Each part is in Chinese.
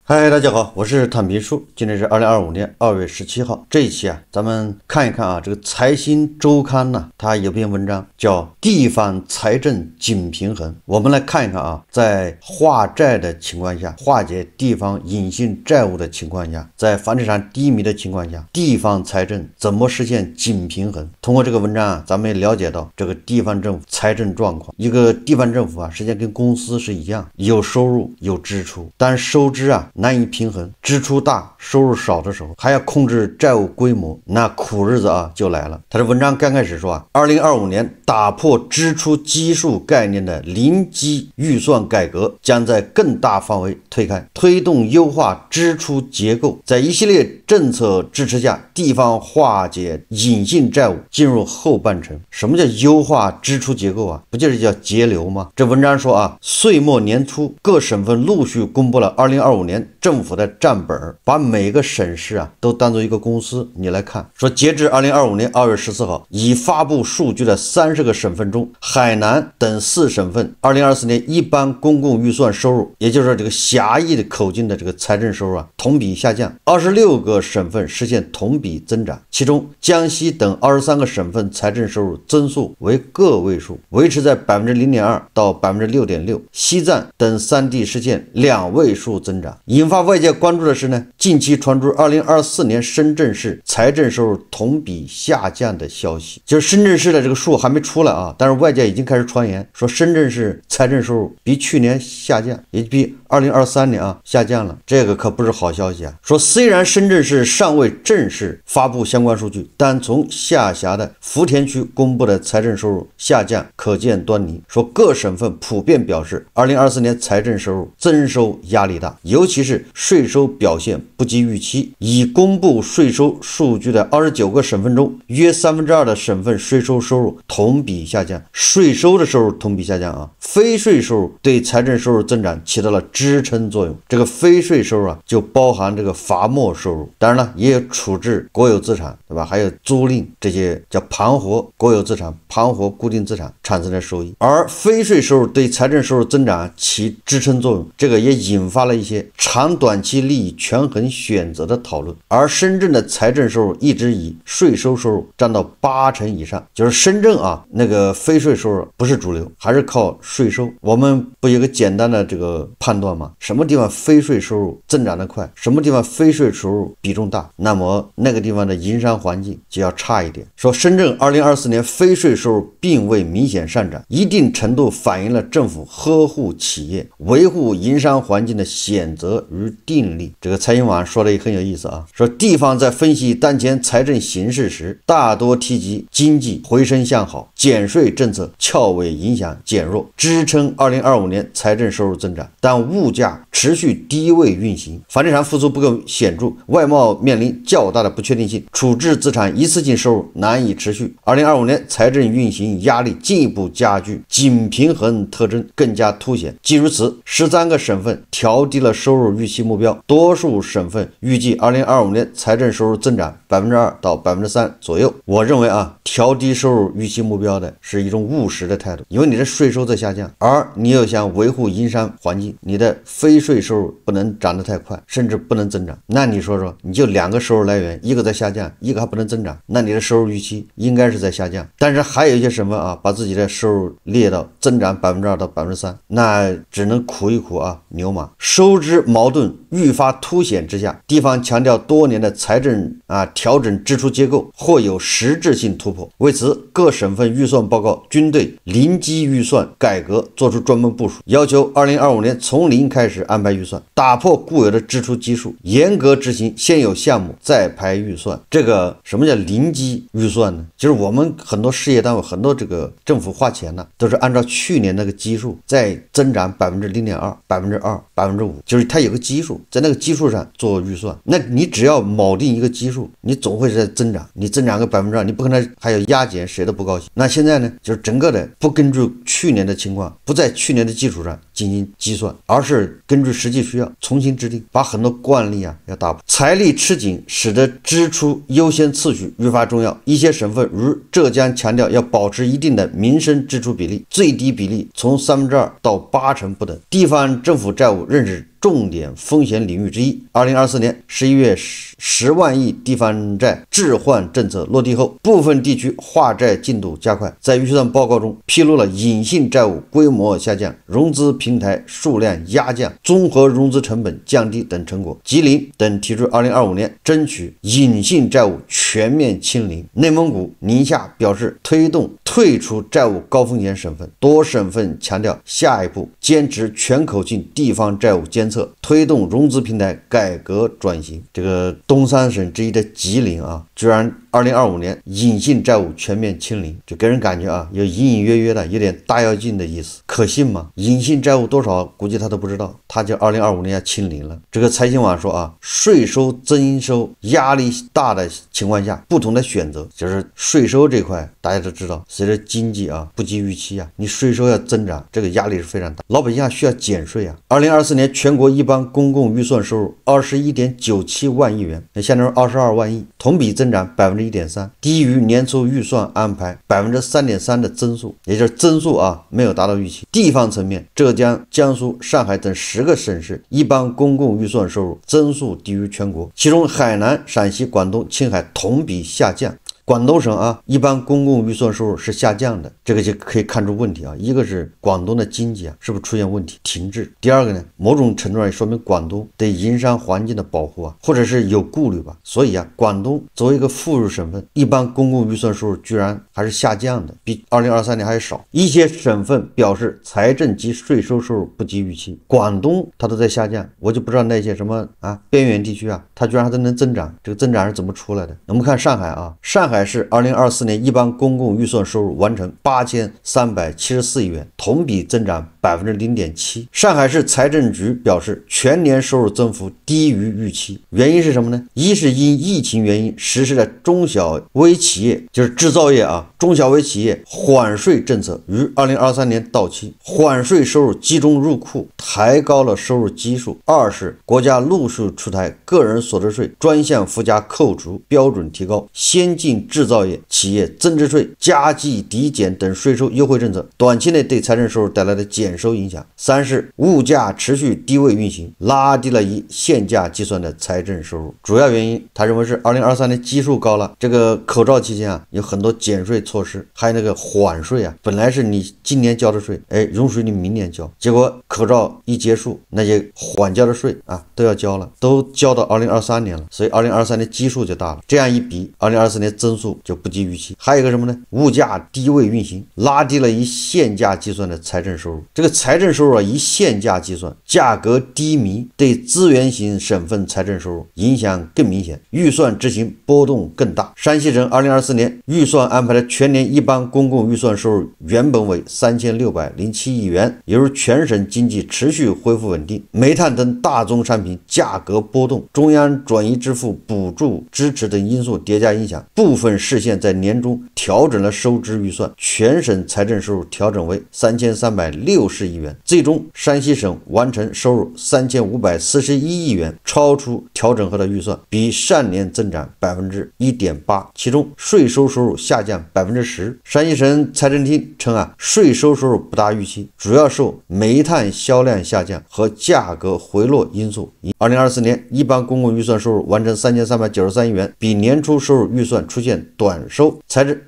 嗨，大家好，我是坦平叔。今天是2025年2月17号。这一期咱们看一看这个财新周刊呢，它有篇文章叫《地方财政紧平衡》。我们来看一看在化债的情况下，化解地方隐性债务的情况下，在房地产低迷的情况下，地方财政怎么实现紧平衡？通过这个文章咱们也了解到这个地方政府财政状况。一个地方政府实际上跟公司是一样，有收入有支出，但收支难以平衡，支出大收入少的时候，还要控制债务规模，那苦日子就来了。他的文章刚开始说2025年打破支出基数概念的零基预算改革将在更大范围推开，推动优化支出结构。在一系列政策支持下，地方化解隐性债务进入后半程。什么叫优化支出结构不就是叫节流吗？这文章说岁末年初各省份陆续公布了2025年政府的账本，把每个省市都当做一个公司。你来看，说截至2025年2月14号，已发布数据的30个省份中，海南等4省份2024年一般公共预算收入，也就是说这个狭义的口径的这个财政收入同比下降，26个省份实现同比增长，其中江西等23个省份财政收入增速为个位数，维持在 0.2% 到 6.6%， 西藏等3地实现2位数增长。引发外界关注的是近期传出2024年深圳市财政收入同比下降的消息。就是深圳市的这个数还没出来但是外界已经开始传言说深圳市财政收入比去年下降，也比2023年下降了。这个可不是好消息说虽然深圳市尚未正式发布相关数据，但从下辖的福田区公布的财政收入下降可见端倪。说各省份普遍表示2024年财政收入增收压力大，尤其是税收表现不及预期。已公布税收数据的29个省份中，约2/3的省份税收收入同比下降，税收的收入同比下降非税收入对财政收入增长起到了支撑作用。这个非税收入就包含这个罚没收入，当然了也有处置国有资产，对吧？还有租赁，这些叫盘活国有资产、盘活固定资产产生的收益。而非税收入对财政收入增长起支撑作用，这个也引发了一些长短期利益权衡选择的讨论。而深圳的财政收入一直以税收收入占到80%以上，就是深圳那个非税收入不是主流，还是靠税收。我们不有个简单的这个判断吗？什么地方非税收入增长的快，什么地方非税收入比重大，那么那个地方的营商环境就要差一点。说深圳2024年非税收入并未明显上涨，一定程度反映了政府呵护企业、维护营商环境的选择与定力。这个财新网说的也很有意思说地方在分析当前财政形势时，大多提及经济回升向好，减税政策翘尾影响减弱，支撑2025年财政收入增长，但物价持续低位运行，房地产复苏不够显著，外贸面临较大的不确定性，处置资产一次性收入难以持续。2025年财政运行压力进一步加剧，紧平衡特征更加凸显。即如此，13个省份调低了收入预期目标，多数省份预计2025年财政收入增长 2% 到 3% 左右。我认为调低收入预期目标的是一种务实的态度，因为你的税收在下降，而你又想维护营商环境，你的非税收入不能涨得太快，甚至不能增长。那你说你就2个收入来源，一个在下降，一个还不能增长，那你的收入预期应该是在下降。但是还有一些省份把自己的收入列到增长 2% 到 3%， 那只能苦一苦牛马。收支矛盾愈发凸显之下，地方强调多年的财政调整支出结构或有实质性突破。为此，各省份预算报告均对零基预算改革做出专门部署，要求2025年从零开始安排预算，打破固有的支出基数，严格执行现有项目再排预算。这个什么叫零基预算呢？就是我们很多事业单位、很多这个政府花钱都是按照去年那个基数再增长 0.2%、2%、5%，就是它有个基数，在那个基数上做预算。那你只要锚定一个基数，你总会在增长，你增长个 2%， 你不可能还有压减，谁都不高兴。那现在呢，就是整个的不根据去年的情况，不在去年的基础上进行计算，而是根据实际需要重新制定，把很多惯例要打破。财力吃紧使得支出优先次序愈发重要，一些省份如浙江强调要保持一定的民生支出比例，最低比例从2%到80%不等。地方政府债务仍是重点风险领域之一。2024年11月10万亿地方债置换政策落地后，部分地区化债进度加快，在预算报告中披露了隐性债务规模下降、融资平台数量压降、综合融资成本降低等成果。吉林等提出2025年争取隐性债务全面清零。内蒙古、宁夏表示推动退出债务高风险省份，多省份强调下一步坚持全口径地方债务监测，推动融资平台改革转型。这个东三省之一的吉林啊，居然2025年隐性债务全面清零，就给人感觉啊，有隐隐约约的有点大跃进的意思，可信吗？隐性债务多少，估计他都不知道，他就2025年要清零了。这个财新网说啊，税收增收压力大的情况下，不同的选择，就是税收这块大家都知道，随着经济啊不及预期啊，你税收要增长，这个压力是非常大，老百姓需要减税啊。2024年全国一般公共预算收入21.97万亿元，相当于22万亿，同比增长1.3%，低于年初预算安排3.3%的增速，也就是增速啊没有达到预期。地方层面，浙江、江苏、上海等10个省市一般公共预算收入增速低于全国，其中海南、陕西、广东、青海同比下降。广东省啊，一般公共预算收入是下降的，这个就可以看出问题啊。一个是广东的经济啊，是不是出现问题停滞？第二个呢，某种程度上也说明广东对营商环境的保护啊，或者是有顾虑吧。所以啊，广东作为一个富裕省份，一般公共预算收入居然还是下降的，比2023年还少。一些省份表示财政及税收收入不及预期，广东它都在下降，我就不知道那些什么啊边缘地区啊，它居然还都能增长，这个增长是怎么出来的？我们看上海啊，上海市2024年一般公共预算收入完成8374亿元，同比增长0.7%。上海市财政局表示，全年收入增幅低于预期，原因是什么呢？一是因疫情原因实施了中小微企业，就是制造业啊，中小微企业缓税政策于2023年到期，缓税收入集中入库，抬高了收入基数。二是国家陆续出台个人所得税专项附加扣除标准提高、先进制造业企业增值税、加计抵减等税收优惠政策，短期内对财政收入带来的减收影响。三是物价持续低位运行，拉低了以现价计算的财政收入。主要原因他认为是2023年基数高了，这个口罩期间啊有很多减税措施，还有那个缓税啊，本来是你今年交的税，容许你明年交，结果口罩一结束，那些缓交的税啊都要交了，都交到2023年了，所以2023年基数就大了。这样一比，2024年增速就不及预期。还有一个什么呢？物价低位运行，拉低了以现价计算的财政收入。这个财政收入啊，以现价计算，价格低迷对资源型省份财政收入影响更明显，预算执行波动更大。山西省2024年预算安排的全年一般公共预算收入原本为3607亿元，由于全省经济持续恢复稳定，煤炭等大宗商品价格波动，中央转移支付、补助、支持等因素叠加影响，部分市县在年中调整了收支预算，全省财政收入调整为3360亿元，最终山西省完成收入3541亿元，超出调整后的预算，比上年增长1.8%，其中税收收入下降10%。山西省财政厅称啊，税收收入不达预期，主要受煤炭销量下降和价格回落因素。2024年一般公共预算收入完成3393亿元，比年初收入预算出现短收。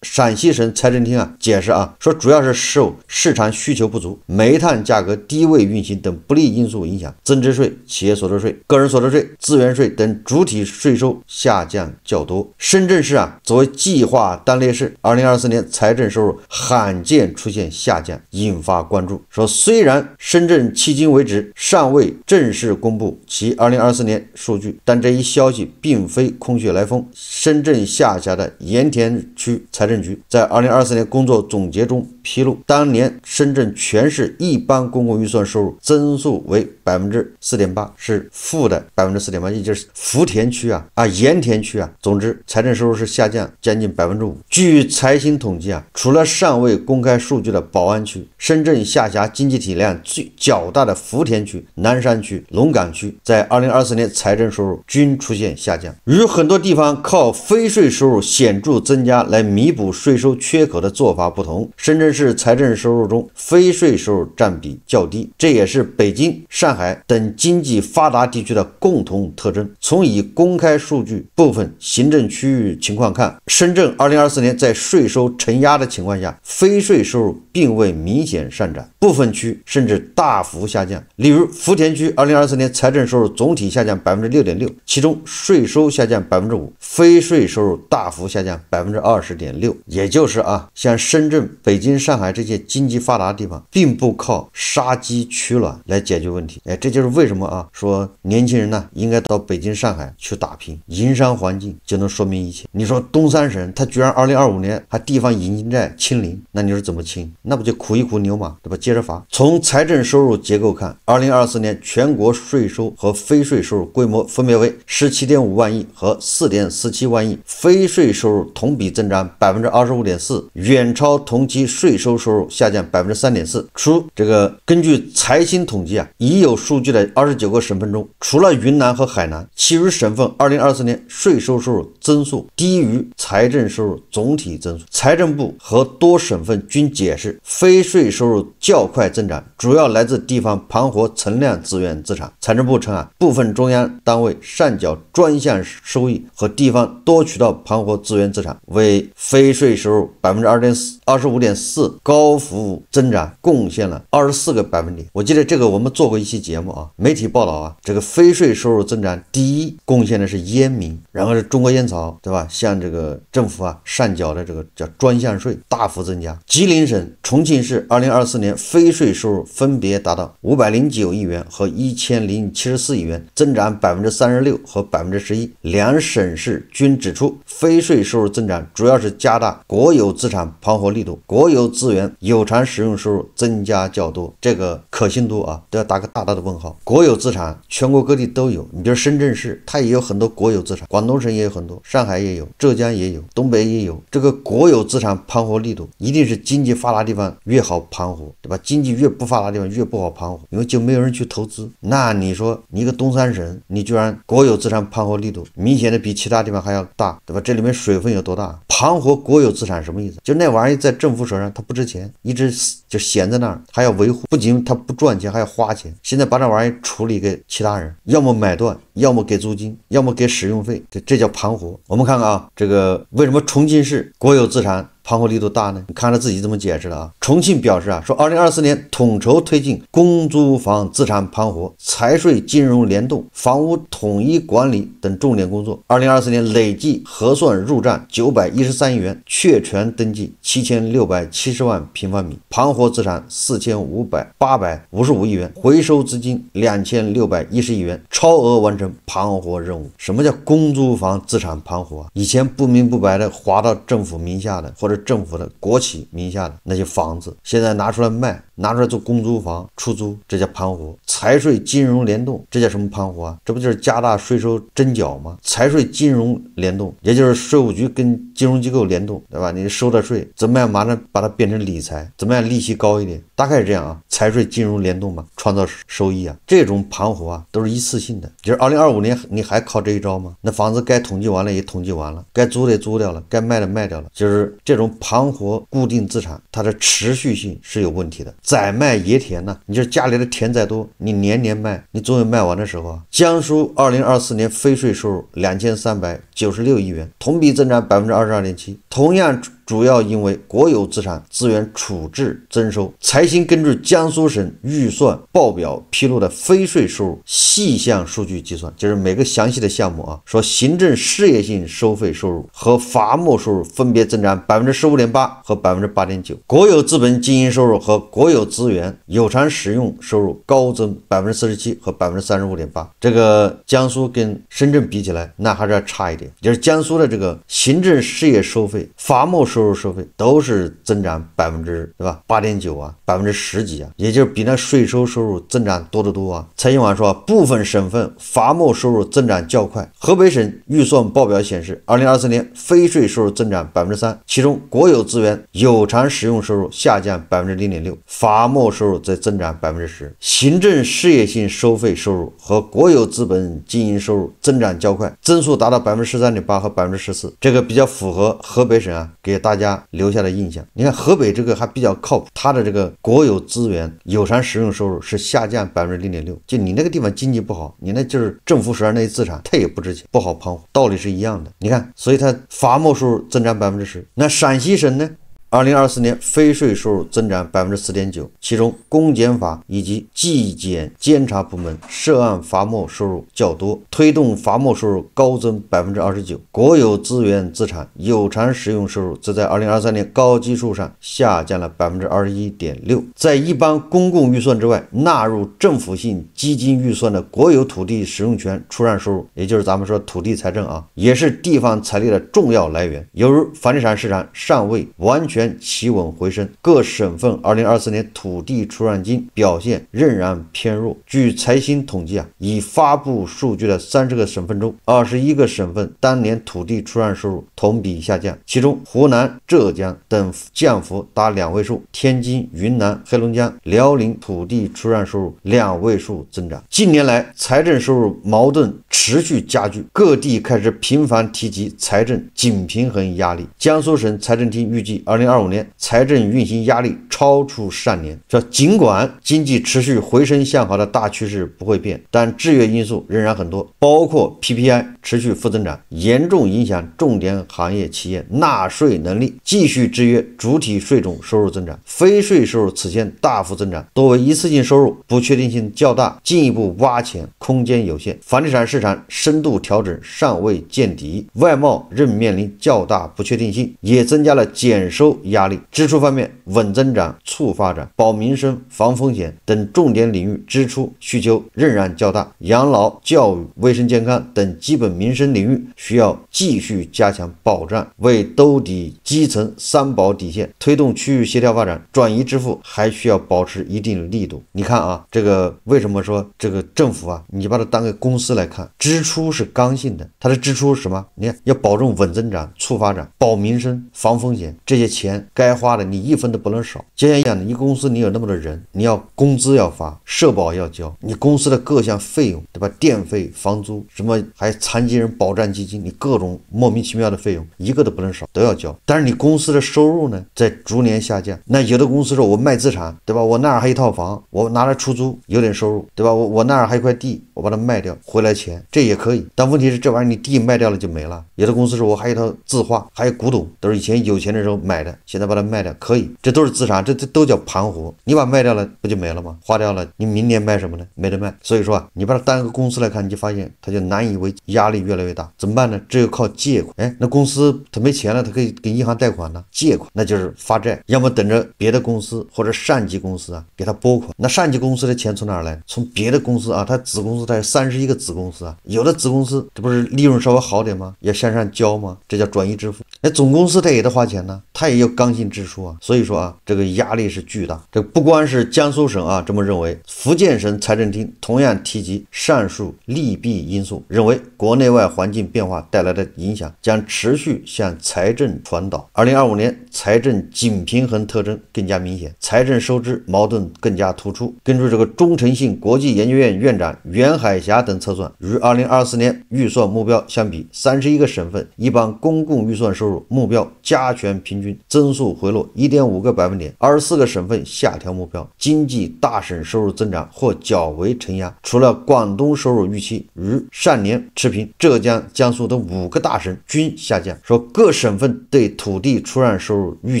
陕西省财政厅啊解释啊，说主要是受市场需求不足、煤炭价格低位运行等不利因素影响，增值税、企业所得税、个人所得税、资源税等主体税收下降较多。深圳市啊作为计划单列市，2024年财政收入罕见出现下降，引发关注。说虽然深圳迄今为止尚未正式公布其2024年数据，但这一消息并非空穴来风。深圳下辖的盐田区财政局在2024年工作总结中披露，当年深圳全市一般公共预算收入增速为4.8%，是负的4.8%，也就是福田区盐田区总之财政收入是下降将近5%。据财新统计除了尚未公开数据的宝安区，深圳下辖经济体量较大的福田区、南山区、龙岗区在2024年财政收入均出现下降。与很多地方靠非税收入显著增加来弥补税收缺口的做法不同，深圳市财政收入中非税收入占比较低，这也是北京、上海等经济发达地区的共同特征。从已公开数据部分行政区域情况看，深圳2024年在税收承压的情况下，非税收入并未明显上涨，部分区甚至大幅下降。例如福田区2024年财政收入总体下降 6.6%， 其中税收下降 5%， 非税收入大幅下降 20.6%。 也就是像深圳、北京、上海这些经济发达的地方，并不靠杀鸡取卵来解决问题。这就是为什么说年轻人呢应该到北京、上海去打拼，营商环境就能说明一切。你说东三省他居然2025年还地方隐形债清零，那你说怎么清？那不就苦一苦牛马，对吧？接着罚。从财政收入结构看，2024年全国税收和非税收入规模分别为 17.5 万亿和 4.47 万亿，非税收入同比增长 25.4%， 远超同期税收收入下降 3.4%。除这个根据财新统计已有数据的29个省份中，除了云南和海南，其余省份2024年税收收入增速低于财政收入总体增速。财政部和多省份均解释，非税收入较快增长主要来自地方盘活存量资源资产。财政部称部分中央单位上缴专项收益和地方多渠道盘活资源资产为非税收入 25.4%， 高幅增长贡献了24个百分点。我记得这个我们做过一期节目媒体报道这个非税收入增长第一贡献的是烟民，然后是中国烟草，对吧？像这个政府上缴的这个叫专项税大幅增加。吉林省、重庆市2024年非税收入分别达到509亿元和1074亿元，增长 36% 和 11%。两省市均指出，非税收入增长主要是加大国有资产盘活力度，国有资源有偿使用收入增加较多。这个可信度都要打个大大的问号。国有资产全国各地都有，你比如深圳市它也有很多国有资产，广东省也有很多，上海也有，浙江也有，东北也有。这个国有资产盘活力度一定是经济发达地方越好盘活，对吧？经济越不发达地方越不好盘活，因为就没有人去投资。那你说你一个东三省，你居然国有资产盘活力度明显的比其他地方还要大，对吧？这里面水分有多大？盘活国有资产什么意思？就那玩意在政府手上它不值钱，一直就闲在那儿，还要维护，不仅它不赚钱还要花钱。现在把这玩意处理给其他人，要么买断，要么给租金，要么给使用费，这叫盘活。我们看看这个为什么重庆市国有资产盘活力度大呢？你看他自己怎么解释的重庆表示说2024年统筹推进公租房资产盘活、财税金融联动、房屋统一管理等重点工作。2024年累计核算入账913亿元，确权登记7670万平方米，盘活资产4855亿元，回收资金2610亿元，超额完成盘活任务。什么叫公租房资产盘活？以前不明不白的划到政府名下的或者政府的国企名下的那些房子，现在拿出来卖，拿出来做公租房出租，这叫盘活。财税金融联动，这叫什么盘活这不就是加大税收征缴吗？财税金融联动，也就是税务局跟金融机构联动，对吧？你收的税怎么样马上把它变成理财，怎么样利息高一点，大概是这样财税金融联动嘛，创造收益这种盘活都是一次性的。就是2025年你还靠这一招吗？那房子该统计完了也统计完了，该租的也租掉了，该卖的卖掉了。就是这种盘活固定资产，它的持续性是有问题的。宰卖野田你就是家里的田再多，你年年卖，你总有卖完的时候江苏2024年非税收入2396亿元，同比增长 22.7%， 同样主要因为国有资产资源处置增收。财新根据江苏省预算报表披露的非税收入细项数据计算，就是每个详细的项目说行政事业性收费收入和罚没收入分别增长 15.8% 和 8.9%， 国有资本经营收入和国有资源有偿使用收入高增 47% 和 35.8%。 这个江苏跟深圳比起来那还是要差一点，就是江苏的这个行政事业收费、罚没收入收费都是增长对吧 8.9% 10%几也就是比那税收收入增长多得多财新网说部分省份罚没收入增长较快。河北省预算报表显示2024年非税收入增长 3%， 其中国有资源有偿使用收入下降 0.6%， 罚没收入则增长 10%。 行政事业性收费收入和国有资本经营收入增长较快，增速达到 13.8% 和 14%， 这个比较符合河北省给大家留下的印象。你看河北这个还比较靠谱，它的这个国有资源有偿使用收入是下降0.6%，就你那个地方经济不好，你那就是政府手上那些资产它也不值钱，不好盘活，道理是一样的。你看，所以它罚没收入增长10%。那陕西省呢？2024年非税收入增长4.9%，其中公检法以及纪检监察部门涉案罚没收入较多，推动罚没收入高增29%。国有资源资产有偿使用收入则在2023年高基数上下降了21.6%。在一般公共预算之外，纳入政府性基金预算的国有土地使用权出让收入，也就是咱们说土地财政啊，也是地方财力的重要来源。由于房地产市场尚未完全企稳回升，各省份2024年土地出让金表现仍然偏弱。据财新统计已发布数据的30个省份中，21个省份当年土地出让收入同比下降，其中湖南、浙江等降幅达2位数，天津、云南、黑龙江、辽宁土地出让收入2位数增长。近年来，财政收入矛盾持续加剧，各地开始频繁提及财政紧平衡压力。江苏省财政厅预计2025年财政运行压力超出上年，说尽管经济持续回升向好的大趋势不会变，但制约因素仍然很多，包括 PPI 持续负增长，严重影响重点行业企业纳税能力，继续制约主体税种收入增长。非税收入此前大幅增长，多为一次性收入，不确定性较大，进一步挖潜空间有限。房地产市场深度调整尚未见底，外贸仍面临较大不确定性，也增加了减收压力。支出方面，稳增长、促发展、保民生、防风险等重点领域支出需求仍然较大，养老、教育、卫生健康等基本民生领域需要继续加强保障，为兜底基层3保底线，推动区域协调发展。转移支付还需要保持一定力度。你看啊，这个为什么说这个政府啊，你把它当个公司来看，支出是刚性的，它的支出是什么？你看要保证稳增长、促发展、保民生、防风险，这些钱该花的你一分都不能少。就像讲的，一个公司你有那么多人，你要工资要发，社保要交，你公司的各项费用，对吧？电费、房租，什么还残疾人保障基金，你各种莫名其妙的费用一个都不能少，都要交。但是你公司的收入呢，在逐年下降。那有的公司说我卖资产，对吧？我那儿还一套房，我拿来出租，有点收入，对吧？我那儿还一块地，我把它卖掉，回来钱，这也可以。但问题是这玩意儿你地卖掉了就没了。有的公司说我还有一套字画，还有古董，都是以前有钱的时候买的，现在把它卖掉，可以，这都是资产，这都叫盘活。你把它卖掉了不就没了吗？花掉了，你明年卖什么呢？没得卖。所以说啊，你把它当一个公司来看，你就发现它就难以为继，压力越来越大。怎么办呢？只有靠借款。那公司它没钱了，它可以给银行贷款呢，借款那就是发债，要么等着别的公司或者上级公司啊给他拨款。那上级公司的钱从哪儿来？从别的公司啊，它子公司它有31个子公司啊，有的子公司这不是利润稍微好点吗？也向上交吗？这叫转移支付。总公司它也得花钱呢，它也有刚性支出啊。所以说啊，这个压力是巨大。这不光是江苏省啊这么认为，福建省财政厅同样提及上述利弊因素，认为国内外环境变化带来的影响将持续向财政传导。2025年财政紧平衡特征更加明显，财政收支矛盾更加突出。根据这个中诚信国际研究院院长袁海霞等测算，与2024年预算目标相比，31个省份一般公共预算收入目标加权平均增速回落 1.5个百分点，24个省份下调目标，经济大省收入增长或较为承压。除了广东收入预期与上年持平，浙江、江苏等5个大省均下降。说各省份对土地出让收入预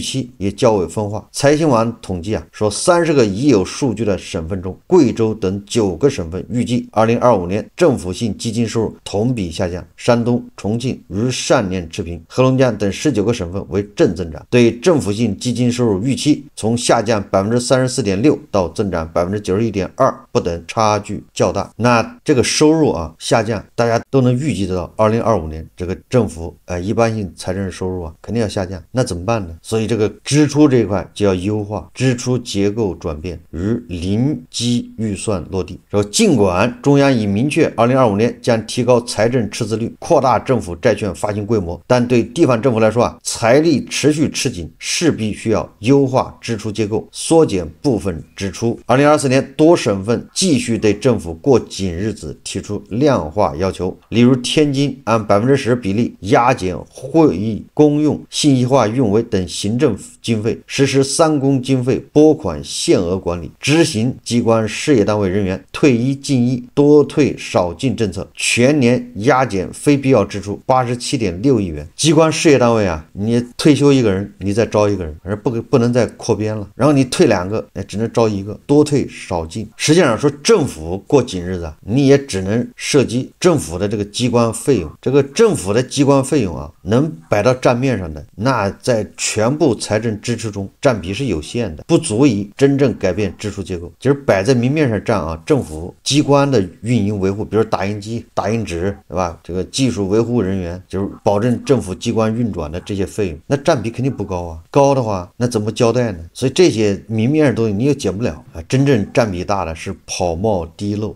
期也较为分化。财新网统计说30个已有数据的省份中，贵州等9个省份预计2025年政府性基金收入同比下降，山东、重庆与上年持平，黑龙江等19个省份为正增长。对政府性基金收入预期从下降 34.6% 到增长 91.2%不等，差距较大。那这个收入下降，大家都能预计得到2025年这个政府一般性财政收入肯定要下降，那怎么办呢？所以这个支出这一块就要优化，支出结构转变与零基预算落地。说尽管中央已明确2025年将提高财政赤字率，扩大政府债券发行规模，但对地方政府来说财力持续续吃紧，势必需要优化支出结构，缩减部分支出。2024年，多省份继续对政府过紧日子提出量化要求，例如天津按10%比例压减会议公用、信息化运维等行政经费，实施3公经费拨款限额管理，执行机关事业单位人员退一进一、多退少进政策，全年压减非必要支出87.6亿元。机关事业单位啊，你退休一个人，你再招一个人，而不能再扩编了。然后你退2个，只能招1个，多退少进。实际上说，政府过紧日子，你也只能涉及政府的这个机关费用。这个政府的机关费用啊，能摆到账面上的，那在全部财政支出中占比是有限的，不足以真正改变支出结构。就是摆在明面上占啊，政府机关的运营维护，比如打印机、打印纸，对吧？这个技术维护人员，就是保证政府机关运转的这些费用，那占比肯定不高啊。高的话，那怎么交代呢？所以这些明面上东西你也减不了啊。真正占比大的是跑冒滴漏。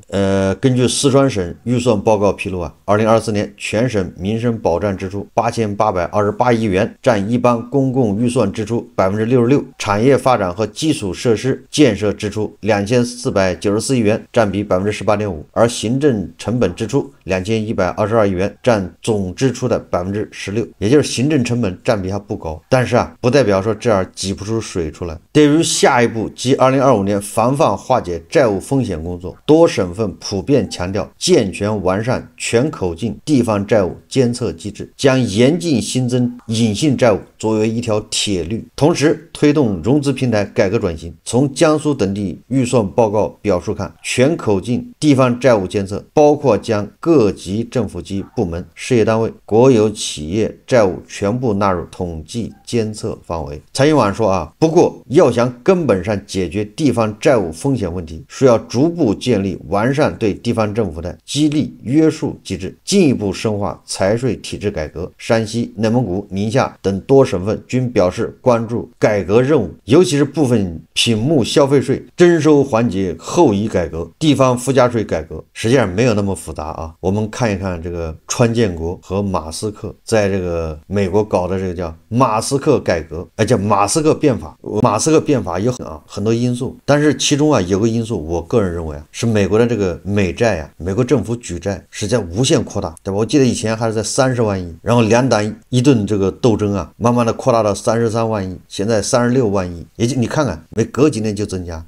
根据四川省预算报告披露啊，2024年全省民生保障支出8828亿元，占一般公共预算支出66%，产业发展和基础设施建设支出2494亿元，占比18.5%，而行政成本支出2122亿元，占总支出的16%，也就是行政成本占比还不高，但是啊，不代表说这样挤不出水出来。对于下一步即2025年防范化解债务风险工作，多省份普遍强调健全完善全口径地方债务监测机制，将严禁新增隐性债务作为一条铁律，同时推动融资平台改革转型。从江苏等地预算报告表述看，全口径地方债务监测包括将各级政府机部门、事业单位、国有企业债务全部纳入统计监测范围。蔡英文说啊，不过要想根本上解决地方债务风险问题，需要逐步建立完善对地方政府的激励约束机制，进一步深化财税体制改革。山西、内蒙古、宁夏等多省份均表示关注改革任务，尤其是部分品目消费税征收环节后移改革、地方附加税改革。实际上没有那么复杂啊。我们看一看这个川建国和马斯克在这个美国搞的这个叫马斯克改革，叫马斯克变法。马斯克变法有很多因素，但是其中啊有个因素，我个人认为啊，是美国的这个美债啊，美国政府举债实际上无限扩大，对吧？我记得以前还是在30万亿，然后两党一顿这个斗争啊，慢慢的扩大到33万亿，现在36万亿，也就你看看，每隔几年就增加。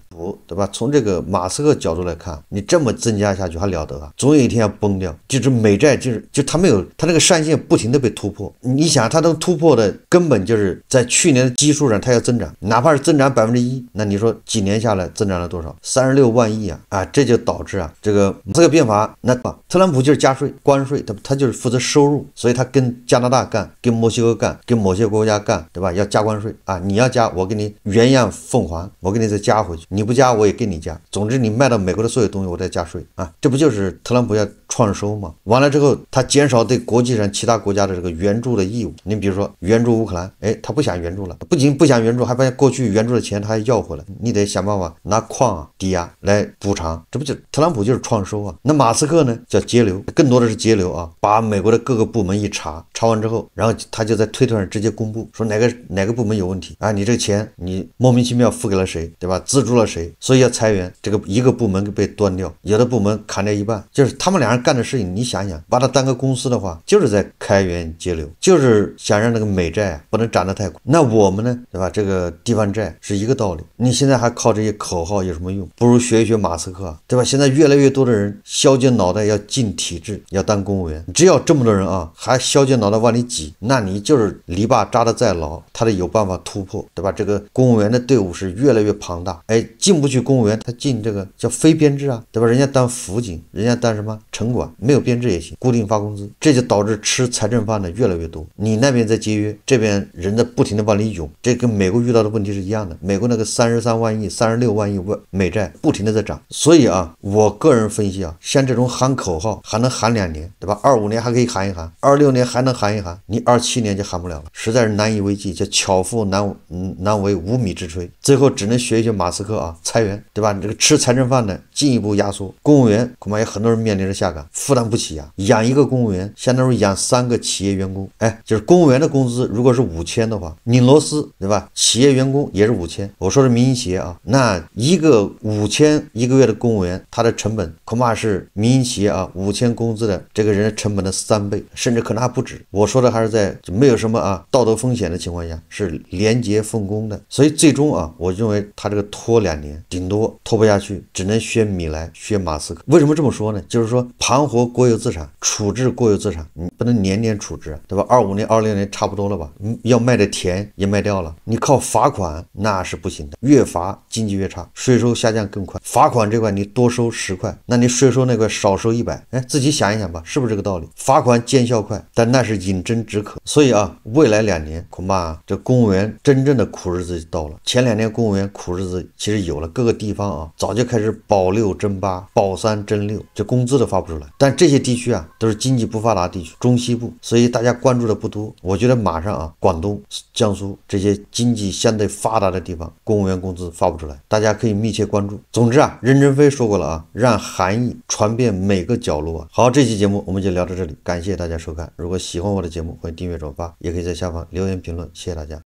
对吧？从这个马斯克角度来看，你这么增加下去还了得啊？总有一天要崩掉。就是美债，就他没有，他那个上限不停的被突破。你想，他能突破的根本就是在去年的基数上，它要增长，哪怕是增长1%，那你说几年下来增长了多少？36万亿啊！这就导致啊，这个马斯克变法，那特朗普就是加税、关税，他就是负责收入，所以他跟加拿大干，跟墨西哥干，跟某些国家干，对吧？要加关税啊！你要加，我给你原样奉还，我给你再加回去，你不加我也给你加，总之你卖到美国的所有东西我再加税啊！这不就是特朗普要创收吗？完了之后他减少对国际上其他国家的这个援助的义务。你比如说援助乌克兰，他不想援助了，不仅不想援助，还把过去援助的钱他还要回来，你得想办法拿矿啊抵押来补偿，这不就特朗普就是创收啊？那马斯克呢叫节流，更多的是节流啊！把美国的各个部门一查完之后，然后他就在推特上直接公布说哪个部门有问题啊？你这个钱你莫名其妙付给了谁，对吧？资助了谁？所以要裁员，这个一个部门被端掉，有的部门砍掉一半，就是他们俩人干的事情。你想想，把它当个公司的话，就是在开源节流，就是想让那个美债不能涨得太快。那我们呢，对吧？这个地方债是一个道理。你现在还靠这些口号有什么用？不如学一学马斯克，对吧？现在越来越多的人削尖脑袋要进体制，要当公务员。只要这么多人啊，还削尖脑袋往里挤，那你就是篱笆扎得再牢，他得有办法突破，对吧？这个公务员的队伍是越来越庞大，进不去公务员，他进这个叫非编制啊，对吧？人家当辅警，人家当什么城管，没有编制也行，固定发工资，这就导致吃财政饭的越来越多。你那边在节约，这边人在不停的往里涌，这跟美国遇到的问题是一样的。美国那个33万亿、36万亿美债不停的在涨，所以啊，我个人分析啊，像这种喊口号还能喊2年，对吧？25年还可以喊一喊，26年还能喊一喊，你27年就喊不了了，实在是难以为继，叫巧妇难为无米之炊。最后只能学一学马斯克啊，裁员，对吧？你这个吃财政饭的进一步压缩，公务员恐怕有很多人面临着下岗。个负担不起啊，养一个公务员相当于养3个企业员工。哎，就是公务员的工资如果是5000的话，拧螺丝对吧？企业员工也是5000，我说是民营企业啊，那一个5000一个月的公务员，他的成本恐怕是民营企业啊5000工资的这个人的成本的3倍，甚至可能还不止。我说的还是在没有什么道德风险的情况下，是廉洁奉公的。所以最终我认为他这个拖2年，顶多拖不下去，只能选米莱，选马斯克。为什么这么说呢？就是说盘活国有资产，处置国有资产，你不能年年处置，对吧？25年、26年差不多了吧？要卖的田也卖掉了，你靠罚款那是不行的，越罚经济越差，税收下降更快。罚款这块你多收10块，那你税收那块少收100，哎，自己想一想吧，是不是这个道理？罚款见效快，但那是饮鸩止渴。所以未来2年恐怕这公务员真正的苦日子到了。前2年公务员苦日子其实有了，各个地方早就开始保6征8，保3征6，这工资都发不出来。但这些地区都是经济不发达地区，中西部，所以大家关注的不多。我觉得马上广东、江苏这些经济相对发达的地方，公务员工资发不出来，大家可以密切关注。总之任正非说过了让含义传遍每个角落。好，这期节目我们就聊到这里，感谢大家收看。如果喜欢我的节目，欢迎订阅转发，也可以在下方留言评论，谢谢大家。